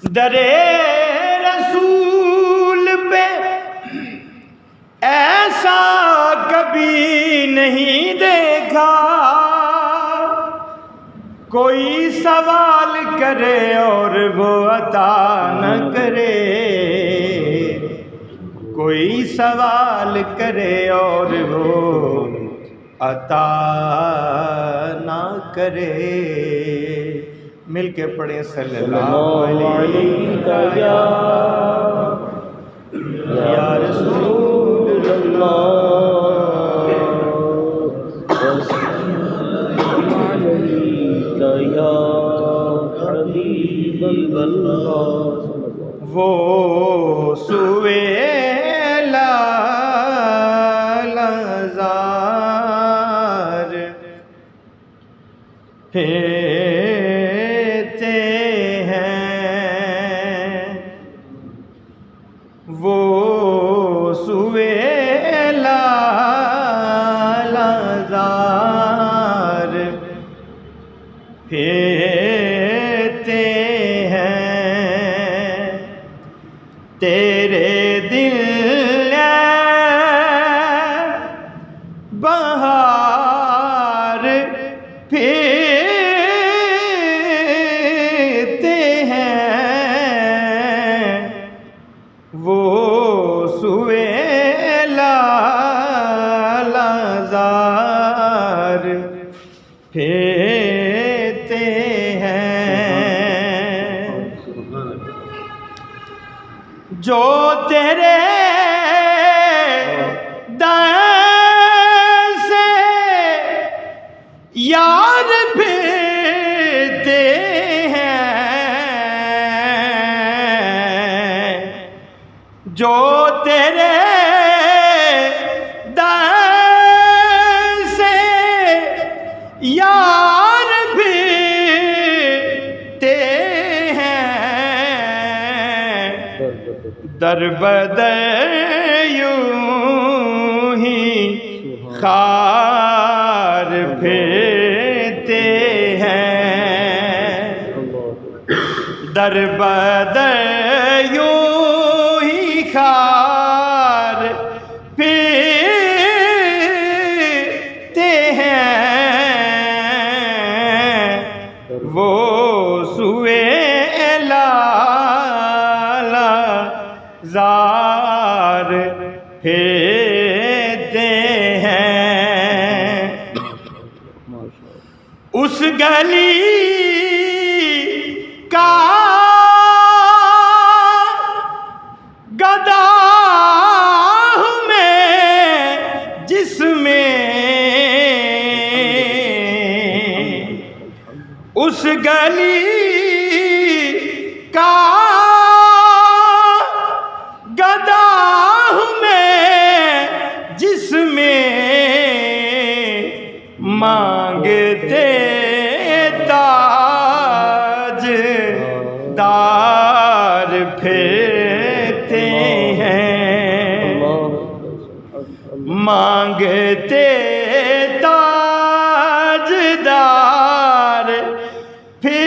درے رسول پہ ایسا کبھی نہیں دیکھا، کوئی سوال کرے اور وہ عطا نہ کرے، کوئی سوال کرے اور وہ عطا نہ کرے۔ مل کے پڑھیں صلی اللہ علیہ یا رسول اللہ، یا حبیب اللہ۔ وہ سوئے پھرتے ہیں، وہ سویلا لازار پھرتے ہیں، تیرے دل بہار پھرتے ہیں، وہ سویلا لازار پھرتے ہیں، جو تیرے یار پھرتے ہیں، جو تیرے در سے یار پھرتے ہیں، در بدر یوں ہی خار پھرتے ہیں، در بدر یوں ہی خار پھرتے ہیں، وہ سویلا لازار پھرتے ہیں، اس گلی کا گدا میں جس میں، اس گلی کا گدا میں جس میں مانگتے تاج دار پھرتے ہیں، مانگتے تاج دار پھرتے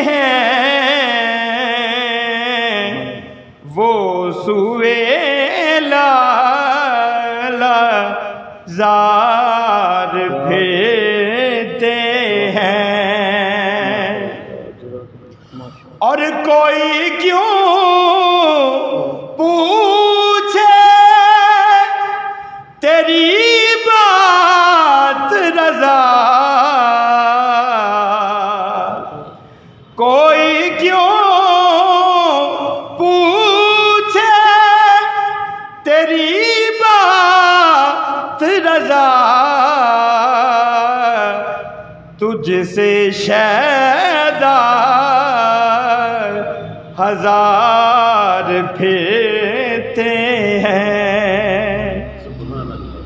ہیں، وہ سویلا لازار پھرتے ہیں، اور کوئی کیوں پوچھے تیری بات رضا، کوئی کیوں پوچھے تیری بات رضا، تجھ سے شیدا ہزار پھرتے ہیں،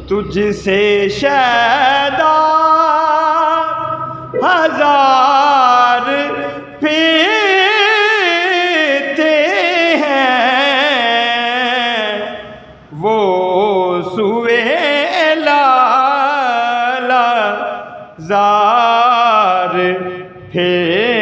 تجھ سے شیدا ہزار پھرتے ہیں، وہ سویلا لازار پھرتے